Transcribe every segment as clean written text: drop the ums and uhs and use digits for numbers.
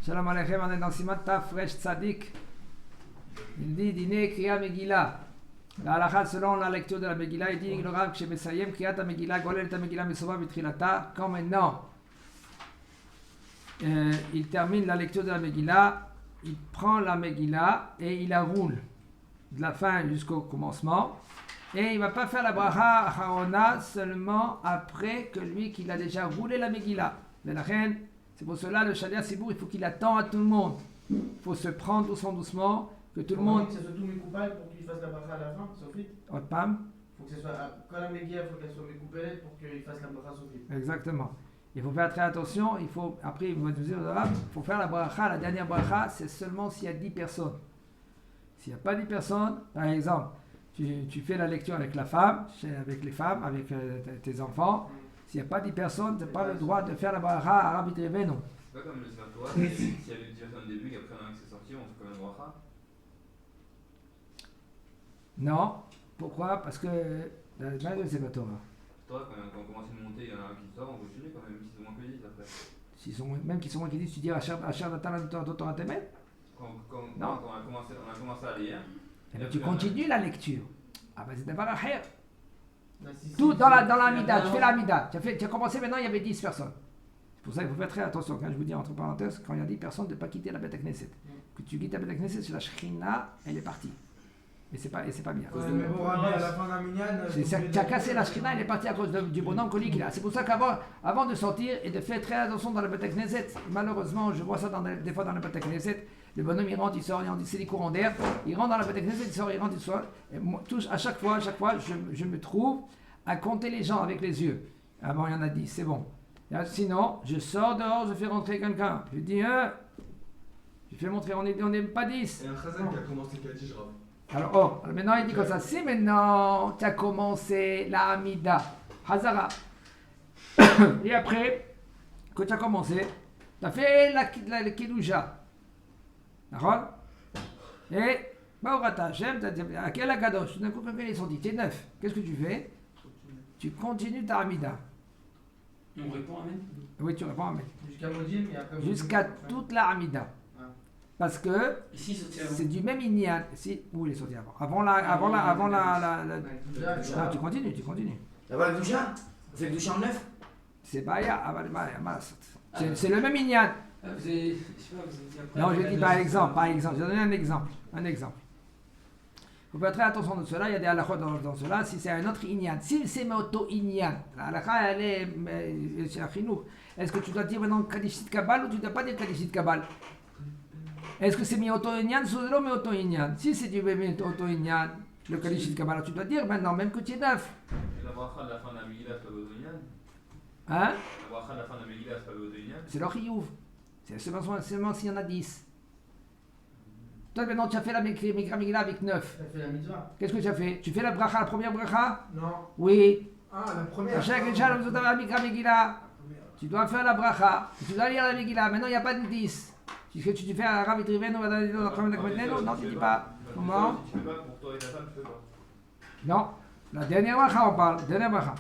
Shalom Aleichem, on est dans Siman Taf Resh Tzadik. Il dit Dîner Kriya Megillah. La halakha, selon la lecture de la Megillah, il dit le Rav chez Messayem Kriyat Megillah, Golel ta Megillah Mesova Vitrilata. Quand maintenant il termine la lecture de la Megillah, il prend la Megillah et il la roule de la fin jusqu'au commencement. Et il ne va pas faire la bracha Acharona seulement après que lui qu'il a déjà roulé la Megillah. Mais la reine, c'est pour cela le Shaliach Sibour, il faut qu'il attende à tout le monde. Il faut se prendre doucement, que tout le monde. Que ce soit tous mes coupables pour qu'il fasse la bracha à la fin, Sophie. Autre pam. Il faut que ce soit quand la Megillah, il faut qu'elle soit mes coupables pour qu'il fasse la bracha Sophie. Exactement. Il faut faire très attention. Après, il va nous dire, il faut faire la bracha. La dernière bracha, c'est seulement s'il y a 10 personnes. S'il n'y a pas 10 personnes, par exemple, tu fais la lecture avec la femme, avec les femmes, avec tes enfants. S'il n'y a pas 10 personnes, tu n'as pas le droit de faire la bracha à Rabbi Treveno. C'est pas comme le Sefer Torah, s'il y avait 10 personnes au début et qu'après on a qui s'est sorti, on fait quand même bracha. Non. Pourquoi? Parce que dans le Sefer Torah. Toi, quand on commence une montée, il y en a un qui sort, on continue quand même, s'ils sont moins que 10 après. Même qu'ils sont moins qui disent, tu dis Asher Natan Torah Temet? Quand on a commencé à lire. Et tu continues la lecture. Ah ben c'est d'abord Acher. Bah, Tout dans la Mida, tu fais la Mida. Tu as commencé maintenant, il y avait 10 personnes. C'est pour ça qu'il faut faire très attention. Quand je vous dis entre parenthèses, quand il y a 10 personnes, de ne pas quitter la Beth Knesset. Que tu quittes la Beth Knesset, c'est la Shrina, elle est partie. Et c'est pas bien. Ouais, mais bon, Rabbi, à la fin d'un minyan, Tu as cassé la Shrina, elle est partie à cause du bonhomme colique qu'il a. C'est pour ça qu'avant de sortir et de faire très attention dans la Beth Knesset, malheureusement, je vois ça des fois dans la Beth Knesset, le bonhomme il rentre, il sort, c'est des courants d'air, il rentre dans la Beth Knesset, il sort, il rentre, il sort. Et moi, à chaque fois, je me trouve à compter les gens avec les yeux. Ah bon, il y en a 10, c'est bon. Sinon, je sors dehors, je fais rentrer quelqu'un. Je dis, je fais montrer, on n'est pas 10. Et un chazan qui a commencé Kaddish, Rav. Alors, maintenant il dit comme ça, si maintenant tu as commencé la Amida, Hazara, et après que tu as commencé, tu as fait la Kedusha, d'accord? Et, Baorata Hashem, tu as dit, à quel Akadosh, tout d'un coup, quand ils sont dit, tu es 9, qu'est-ce que tu fais? Tu continues ta Amida. On répond Amen. Oui, tu réponds Amen. jusqu'à Modim et après. Jusqu'à toute la Amida. Parce que Ici, c'est du même Inyan. Où il est sorti avant? Avant la. Ah, tu continues. Avant la doucha? On fait le doucha en neuf? C'est Baya, c'est le même Inyan. Vous avez, je sais pas, vous avez dit après. Non, je dis par exemple. Je vais donner un exemple. Il faut faire très attention de cela. Il y a des halakhot dans cela. Si c'est un autre Inyan, si c'est Moto-Inyan, la halakha, elle est chez Achinouk. Est-ce que tu dois dire maintenant Kadishit Kabal ou tu ne dois pas dire Kadishit Kabal? Est-ce que c'est mi-auto-inyan ou non mi-auto-inyan? Si c'est du mi-auto-inyan, le Kadishit Kabbalah, tu dois dire maintenant, même que tu es 9. Et la bracha de la fin de la Megillah, c'est pas l'auto-inyan? Hein? La bracha de la fin de la Megillah, c'est pas l'auto-inyan? C'est leur chiyuv. C'est seulement s'il y en a 10. Toi maintenant, tu as fait la Megillah avec 9. Tu as fait la mitzvah? Qu'est-ce que tu as fait? Tu fais la bracha, la première bracha? Non. Oui. Ah, la première. Tu dois faire la bracha. Tu dois lire la Megillah. Maintenant, il n'y a pas de 10. Est-ce que tu fais un Rabbi Triveno, non, tu ne dis pas. Comment? Tu fais pas pour toi et ta femme, tu fais pas. Non. La dernière bracha, on parle. Dernière bracha.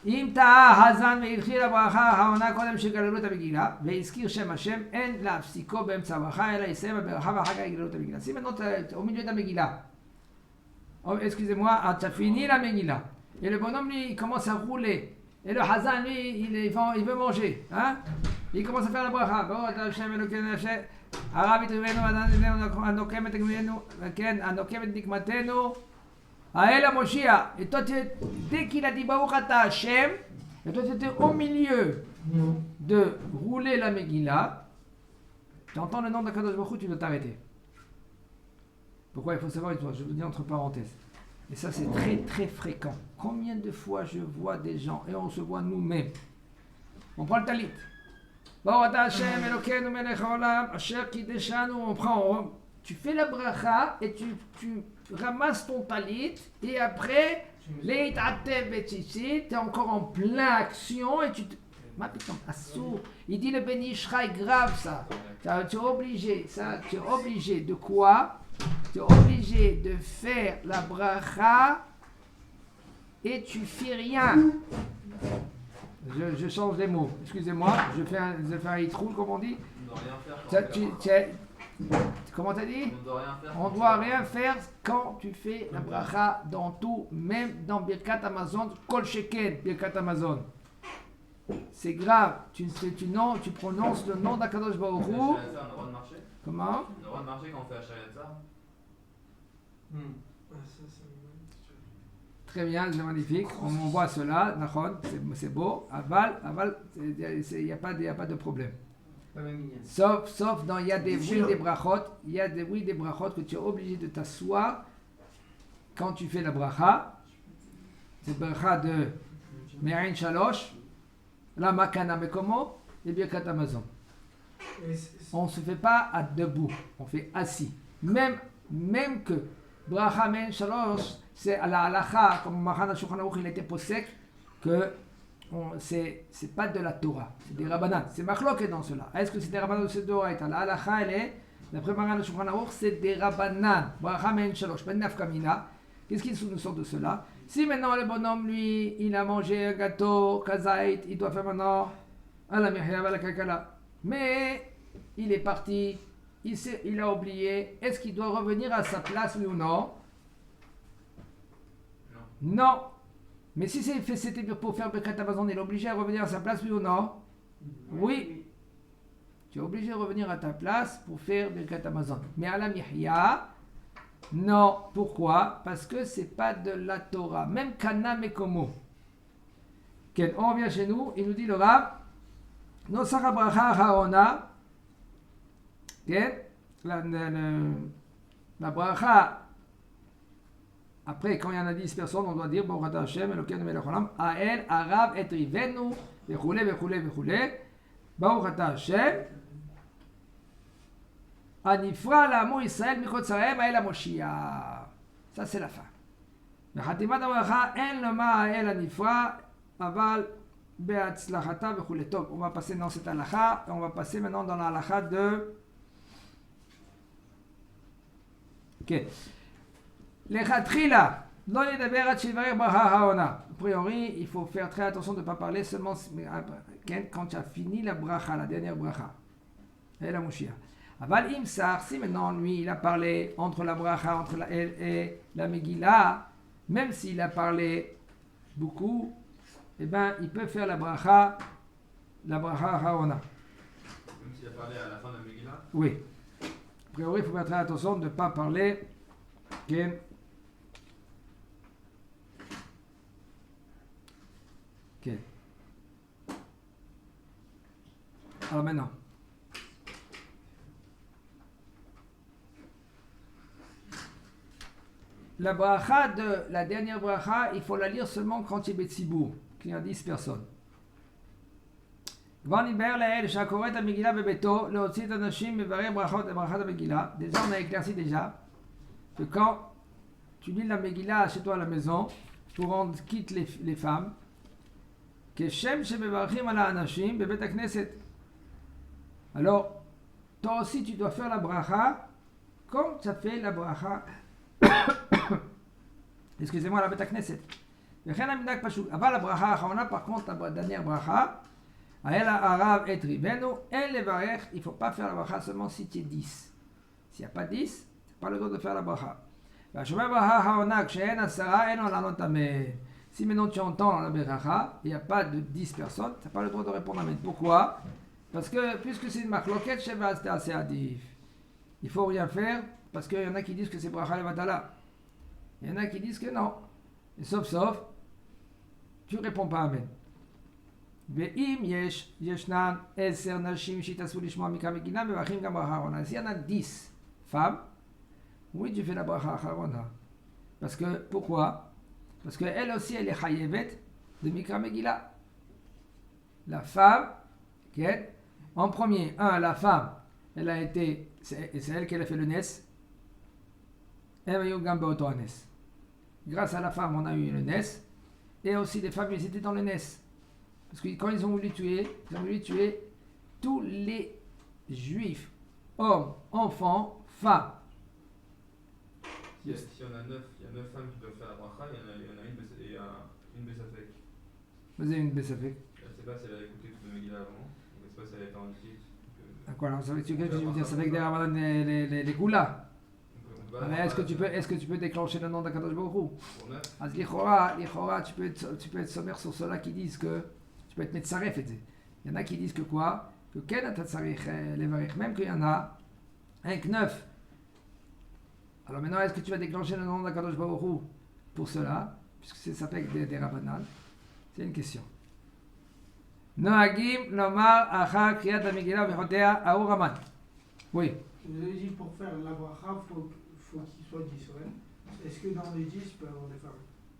אם טעה הזן והתחיל הברכה העונה קודם שכללו את המגילה והזכיר שם השם, אין להפסיקו באמצע הברכה אלא יסיים הברכה ואחר כך יגללו את המגילה. Si maintenant au milieu de la Megillah, excusez-moi, tu as fini la Megillah et le bonhomme lui il commence à rouler et le Hazan lui il veut manger, hein? Il commence à faire la bracha. ברוך אתה השם אלוקינו אשר הרב יתרבנו הנוקם את גמלנו וכן הנוקם את נקמתנו Aël Moshiach. Et toi, dès qu'il a dit Baruch Ata Hashem, et toi tu étais au milieu de rouler la Megillah, tu entends le nom d'Akadosh Baruch Hu, tu dois t'arrêter. Pourquoi? Il faut savoir une chose, je vous dis entre parenthèses. Et ça c'est très très fréquent. Combien de fois je vois des gens, et on se voit nous-mêmes, on prend le talit. Baruch Ata Hashem Elokeinu melech haolam asher kideshanu, on prend, tu fais la bracha et tu ramasses ton talit et après tu es encore en pleine action et tu te... Il dit le bénishra est grave ça. Tu es obligé de quoi? Tu es obligé de faire la bracha et tu fais rien. Je change les mots, excusez-moi, je fais un itroul comme on dit. doit rien faire. quand Ça, on fait la bracha. Comment t'as dit? On doit rien faire. On quand doit fait la rien faire quand tu fais la bracha dans tout, même dans Birkat Amazon, Kol Sheken, Birkat Amazon. C'est grave, tu prononces le nom d'Akadosh Baruch bracha. Hu. On a le droit de marcher. Comment? On a le droit de marcher quand on fait la Shariatza. Très bien, c'est magnifique. On voit cela, Nachon, c'est beau. Aval, il n'y a pas de problème. Pas même minyan. Sauf dans, il y a des bruits des brachot, que tu es obligé de t'asseoir quand tu fais la bracha. C'est bracha de Me'ain Shalosh, la Makana Mekomo et Birkat Amazon. On ne se fait pas debout, on fait assis. Même que bracha Me'ain Shalosh, c'est à la halacha, comme Mahan Shulchan Aruch, il était posek, que c'est pas de la Torah, c'est des Rabbanan. C'est machloket dans cela. Est-ce que c'est des Rabbanan ou c'est de Torah? La halacha, elle est, d'après Mahan Shulchan Aruch, c'est des Rabbanan. Bracha Me'ain Shalosh, ben nafkamina. Qu'est-ce qu'il nous sort de cela? Si maintenant le bonhomme, lui, il a mangé un gâteau, kazaït, il doit faire maintenant à la mihya, à la kakala. Mais il est parti, il a oublié. Est-ce qu'il doit revenir à sa place, oui ou non? Non. Mais si c'était pour faire Birkat Amazon, il est obligé à revenir à sa place, oui ou non? Oui. Tu es obligé de revenir à ta place pour faire Birkat Amazon. Mais à la mihya, non. Pourquoi? Parce que c'est pas de la Torah. Même Kana Mekomo. On revient chez nous, il nous dit le Rav, Nosach Bracha Haona, la bracha. Après, quand il y en a 10 personnes, on doit dire Baruch Ata Hashem, Elokeinu melech haolam, Ha'el, Harav, et Rivenu, וכולי וכולי וכולי. ברוך אתה השם, הנפרע לעמו ישראל מקוצריהם האל המושיע. Ça c'est la fin. בחתימת הברכה אין לומר האל הנפרע, אבל בהצלחתה וכולי. טוב, on va passer dans cette halakha, et on va passer maintenant dans la halakha de... כן. לכתחילה, לא ידבר עד שיברך ברכה העונה. A priori, il faut faire très attention de ne pas parler seulement quand tu as fini la bracha, la dernière bracha. Et la mouchia. Aval imsar, si maintenant lui il a parlé entre la bracha, entre la El et la Megillah, même s'il a parlé beaucoup, eh ben il peut faire la bracha haona. Même s'il a parlé à la fin de la Megillah. Oui. A priori, il faut faire très attention de ne pas parler. Ok. Alors maintenant. La bracha de la dernière bracha, il faut la lire seulement quand il y a Betsibour, qu'il y a 10 personnes. כבר נתבהר לאל שהקורא את המגילה בביתו להוציא את הנשים מברך ברכות לברכת המגילה. Déjà on a éclairci déjà que quand tu lis la Megillah chez toi à la maison, pour on quitte les femmes, כשם שמברכים על האנשים בבית הכנסת. Alors, toi aussi tu dois faire la bracha comme tu as fait la bracha, excusez-moi, la בית הכנסת. וכן המנהג פשוט. אבל הברכה האחרונה, par contre, la dernière bracha, האל הרב את ריבנו, אין לברך, il ne faut pas faire la bracha seulement si tu es 10. S'il n'y a pas 10, tu n'as pas le droit de faire la bracha. והשומע ברכה העונה, כשאין 10, אין לו לענות אמן. Si maintenant tu entends la bracha, il n'y a pas de 10 personnes, tu n'as pas le droit de répondre amen. Pourquoi? Parce que, puisque c'est une machloket, Sheva c'était assez adif. Il ne faut rien faire, parce qu'il y en a qui disent que c'est bracha levatala. Il y en a qui disent que non. Et sauf, tu ne réponds pas amen. ואם ישנן 10 נשים שיתאספו לשמוע מקרא מגילה, מברכים גם ברכה האחרונה. s'il y en a 10 femmes, oui, tu fais la bracha האחרונה. Parce que, pourquoi? Parce qu'elle aussi, elle est chayevet de Mikra Megillah. La femme, en premier, la femme, elle a été, c'est elle qui a fait le Nes. Grâce à la femme, on a eu le Nes. Et aussi des femmes, ils étaient dans le Nes. Parce que quand ils ont voulu tuer tous les juifs, hommes, enfants, femmes. Si on a 9, il y a 9 femmes qui doivent faire la bracha, il y en a une Bessafek. Vous avez une Bessafek? Je ne sais pas si elle a écouté toute la Megillah avant, je ne sais pas si elle a été en équipe. Quoi, alors, qu'est-ce que tu veux dire? C'est avec des Rabbanan les goulas. On peut Mais pas est-ce que tu peux déclencher le nom d'Akadosh Baruch Hu? Pour 9. As l'Ichora, tu peux être sommaire sur ceux-là qui disent que tu peux être Metzaref et il y en a qui disent que quoi? Que Ken Atatzarech Levarech, même qu'il y en a un que 9. Alors maintenant, est-ce que tu vas déclencher le nom d'Akadosh Baruch Hu pour cela? Puisque ça s'appelle des Rabbanan. C'est une question. Noagim Lomar Acha Kriyat HaMegillah Vechotea Aou Raman. Oui. Vous avez dit pour faire la bracha, faut qu'il soit 10, ouais. Est-ce que dans les 10, il peut y avoir des femmes?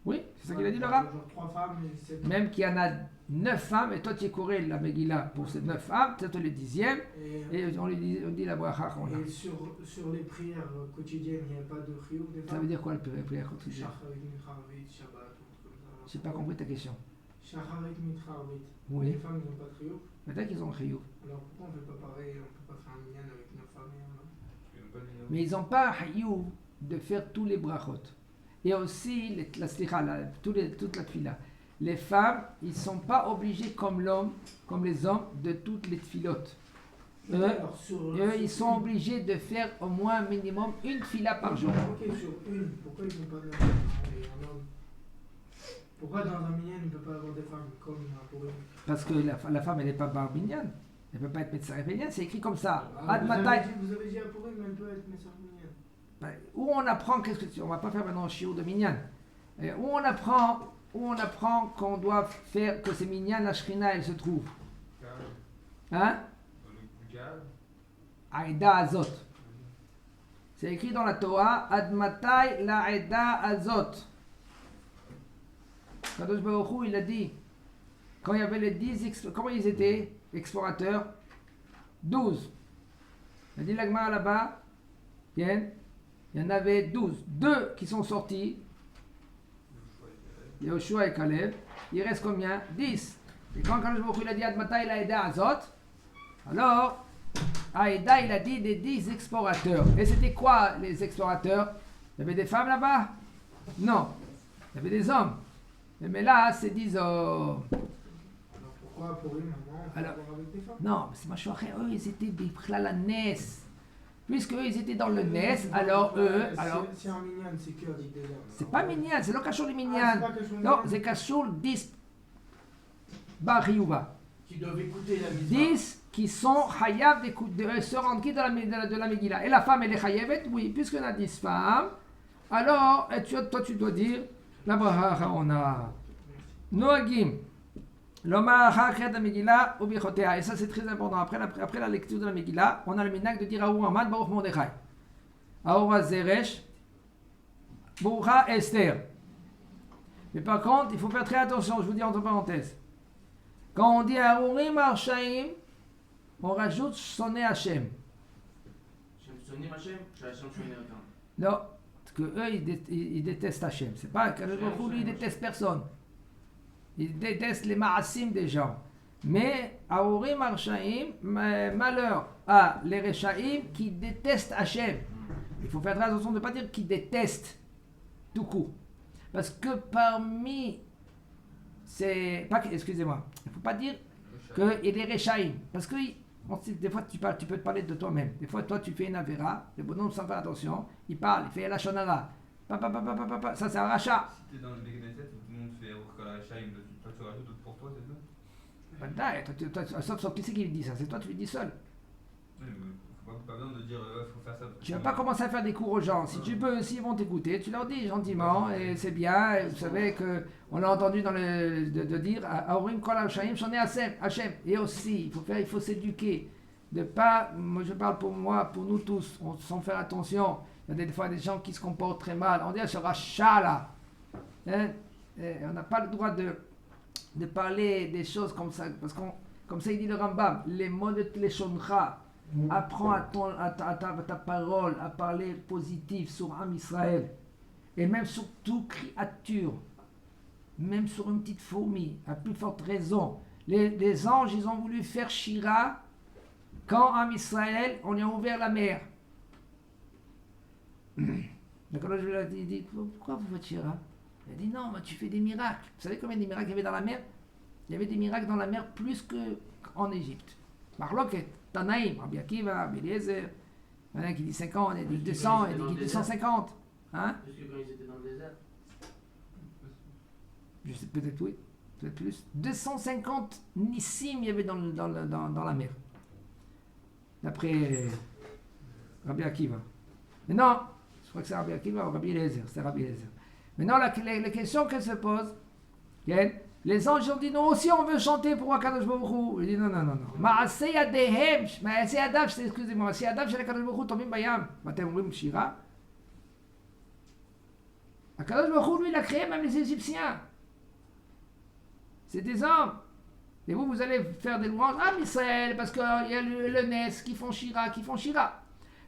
Oui, c'est ça qu'il a dit le Rav. Genre 3 femmes et 7 Même qu'il y en a 9 femmes, et toi tu es couré la Megillah pour ces 9 femmes, c'est le 10e, et on dit la bracha qu'on a. Et sur les prières quotidiennes, il n'y a pas de chiyuv des Ça femmes? veut dire quoi la prière quotidienne? Shacharit, Mitcharit, Shabbat, ou comme ça. J'ai pas compris ta question. Shacharit, Mitcharit. Oui. Les femmes, ils n'ont pas de chiyuv. Peut-être qu'ils ont chiyuv. Alors pourquoi on ne fait pas pareil? On ne peut pas faire un minyan avec 9 femmes et un homme? Tu veux pas le Mais ils n'ont pas chiyuv de faire tous les brachot. Et aussi, toute la tfila. Les femmes, ils ne sont pas obligés comme les hommes, de toutes les tfilotes. Alors, Ils sont obligés de faire au moins minimum une tfila par jour. Ok, sur une, pourquoi ils ne font pas de femmes et un homme? Pourquoi dans un minyan, il ne peut pas avoir des femmes comme pour une? Parce que la femme, elle n'est pas bar minyan. Elle ne peut pas être médecin minyan, c'est écrit comme ça. Ah, Ad vous matai. avez dit à Purim, mais elle peut être médecin minyan. Où on apprend, on va pas faire maintenant un chiot de minyan. Où on apprend qu'on doit faire, que c'est minyan, la shrina, elle se trouve. Hein? Le Gad. Aïda Azot. C'est écrit dans la Torah, Admatai la Aïda Azot. Kadosh Baruch Hu, il a dit, quand il y avait les 10, comment ils étaient, explorateurs? 12. Il a dit l'Agmara là-bas, il y en avait 12. 2 qui sont sortis, Yoshua et Caleb. Il reste combien? 10. Et quand Kadosh Baruch Hu, il a dit Admatai la Aïda Azot, alors, Aïda, il a dit des 10 explorateurs. Et c'était quoi les explorateurs? Il y avait des femmes là-bas? Non. Il y avait des hommes. Mais là, c'est 10 hommes. Alors pourquoi pour une maman, on peut Alors, avoir avec des femmes? non, c'est ma chouette. Eux, ils étaient la NES. Puisque eux, ils étaient dans le NES, alors eux. Alors, C'est un minyan, c'est que avec des hommes. c'est pas minyan, c'est le cachot du Ah, minyan. c'est pas que je Non, c'est cachot 10 Bariouba. Qui doivent écouter la mitzvah. 10 qui sont chayav de se rendre qui de la Megillah. Et la femme, elle est chayavet, oui, puisqu'on a 10 femmes, alors toi tu dois dire la bracha on a Noagim, l'omar ha'achet la Megillah ou bichotea. Et ça c'est très important. Après la lecture de la Megillah, on a le minhag de dire Aour Amad Baruch Mordechai, Aour Zeresh, Barucha Esther. Mais par contre, il faut faire très attention, je vous dis entre parenthèses. Quand on dit Aourim Arshaim, on rajoute sonner Hachem. Sonner Hachem? Hachem sonner Hachem. Non, parce que eux ils détestent Hachem. C'est pas que lui il déteste personne. Il déteste les ma'asim des gens. Mais Aourim Arshaim, malheur à les Rechaim qui détestent Hachem. Il faut faire très attention de ne pas dire qu'ils détestent tout court. Parce que parmi excusez-moi, il ne faut pas dire qu'il est Rechaim. Parce que des fois, tu peux te parler de toi-même. Des fois, toi, tu fais une avéra, le bonhomme, sans faire attention, il parle, il fait la shonara. Ça, c'est un rachat. Si t'es dans le Begeneset où tout le monde fait Urkala Shaim, toi tu rajoutes d'autres pour toi, c'est tout? Sauf qui c'est qui lui dit ça? C'est toi, tu lui dis seul. Oui, mais pas besoin de dire faut faire ça. Tu ne vas pas commencer à faire des cours aux gens. Si tu peux, s'ils vont t'écouter, tu leur dis gentiment, et c'est bien. Et vous savez qu'on a entendu de dire Aourim Kol Hashaim, j'en ai Hachem. Et aussi, il faut s'éduquer. De pas, moi je parle pour moi, pour nous tous, sans faire attention. Il y a des fois des gens qui se comportent très mal. On dit ce rachat là. On n'a pas le droit de parler des choses comme ça. Parce qu'on, comme ça il dit le Rambam, les mots de Tleshoncha. Apprends à ta parole à parler positif sur Am Israël et même sur toute créature, même sur une petite fourmi, à plus forte raison. Les anges, ils ont voulu faire Shira quand Am Israël, on lui a ouvert la mer. D'accord, je lui ai dit, pourquoi vous faites Shira? Il a dit, non, tu fais des miracles. Vous savez combien de miracles il y avait dans la mer? Il y avait des miracles dans la mer plus qu'en Égypte. Marloquet. Tanaïm, Rabbi Akiva, Rabbi Eliezer. Il y en a qui dit 50, il y en a qui dit 200, il y en a qui dit 250. Hein? Parce que quand ils étaient dans le désert. Je sais, peut-être oui, peut-être plus. 250 nissim il y avait dans la mer. D'après Rabbi Akiva. Mais non, je crois que c'est Rabbi Akiva ou Rabbi Eliezer, c'est Rabbi Eliezer. Maintenant, la question qu'elle se pose, les anges ont dit, nous aussi on veut chanter pour Akadosh Baruch Hu. Il dit, non. Maaseh yadehem, Maaseh yadav, excusez-moi, Maaseh yadav shel Akadosh Baruch Hu tomim bayam. Vatem omrim shira. Akadosh Baruch Hu, lui, il a créé même les Égyptiens. C'est des hommes. Et vous allez faire des louanges à Israël, parce qu'il y a le Nes qui font shira.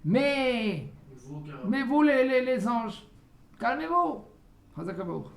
Mais vous, les anges, calmez-vous. Chazak Baruch.